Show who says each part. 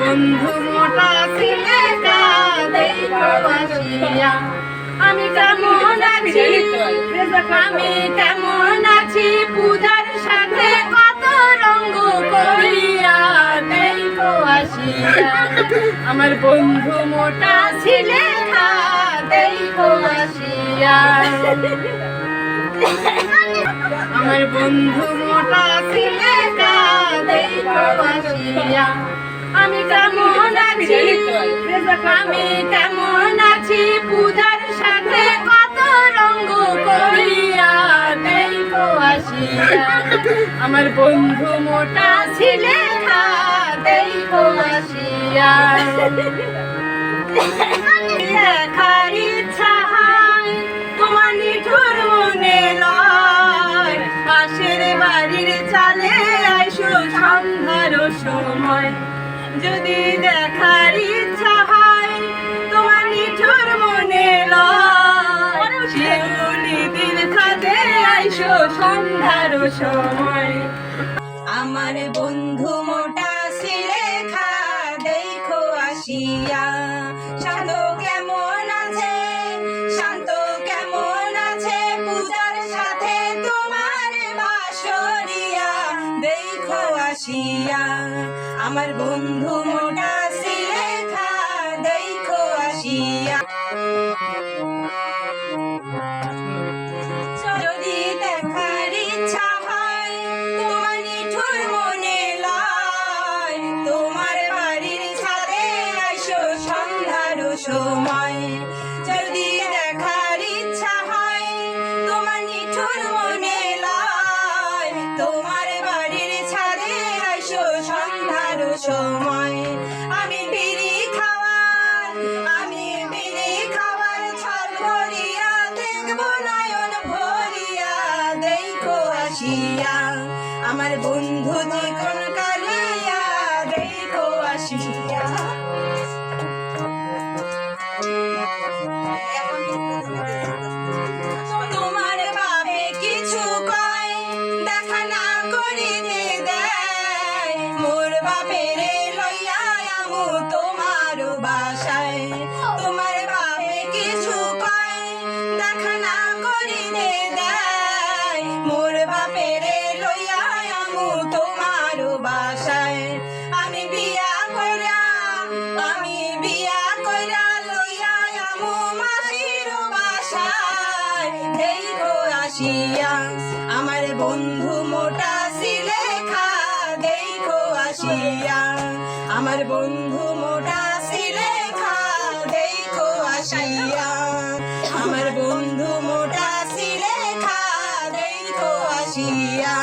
Speaker 1: বন্ধু মোটা ছিলে দেখো আসিয়া। আমি কেমন আছি, আমি কেমন আছি, পূজার সাথে কত রঙ্গ করিয়া দেখো আসিয়া। আমার বন্ধু মোটা ছিলে দেখো আসিয়া। আমার বন্ধু মোটা ছিলে দেখো আসিয়া। আমি কেমন আছি, আমি কেমন আছি, পূজার সাথে কত রঙ্গ করিয়া দেখো আসিয়া। আমার বন্ধু মোটা ছিলে দেখো আসিয়া। দেখার ইচ্ছা হয় তোমার নিঠুর মনে লয়, পাশের বাড়ির চালে আইসো সন্ধ্যার সময়। যদি দেখার ইচ্ছা হয় তোমার নিঠুর মনে লয়, শিউলি দিন খাতে আইসো সন্ধ্যার সময়। আমার বন্ধু মোটা ছিলে দেখো আসিয়া। শান্ত কেমন আছে, শান্ত কেমন আছে, পূজার সাথে তোমার বাসরিয়া দেখো আসিয়া। আমার বন্ধু মোটা ছিলে দেখো আসিয়া। যদি দেখার ইচ্ছা হয় তোমার নিঠুর মনে লয়, তোমার বাড়ির ছাদে আইসো সন্ধ্যার সময়। যদি দেখার ইচ্ছা হয় তোমার নিঠুর মনে লয়, তোমার বাড়ির ছাদে আইসো সন্ধ্যার সময়। আমি বিড়ি খাওয়ার, আমি বিড়ি খাওয়ার ছল ভরিয়া দেখবো নয়ন ভরিয়া দেখো আসিয়া। আমার বন্ধু জীবন কালিয়া দেখো আসিয়া। তোমার বাবে কিছু কয় দেখা না করিতে দেয়, মোর বাপের লইয়া আমু তোমার বাসায়। তোমার বাবে কিছু কয় দেখা না করিতে দেয়, মোর বাপের লইয়া আমু তোমার বাসায়। আমি বিয়া কইরা, আমি বিয়া কইরা লইয়া আমু মাসির বাসায় দেখো আসিয়া। আমার বন্ধু মোটা ছিলে দেখো আসিয়া। আমার বন্ধু মোটা ছিলে দেখো আসিয়া। আমার বন্ধু মোটা ছিলে দেখো আসিয়া।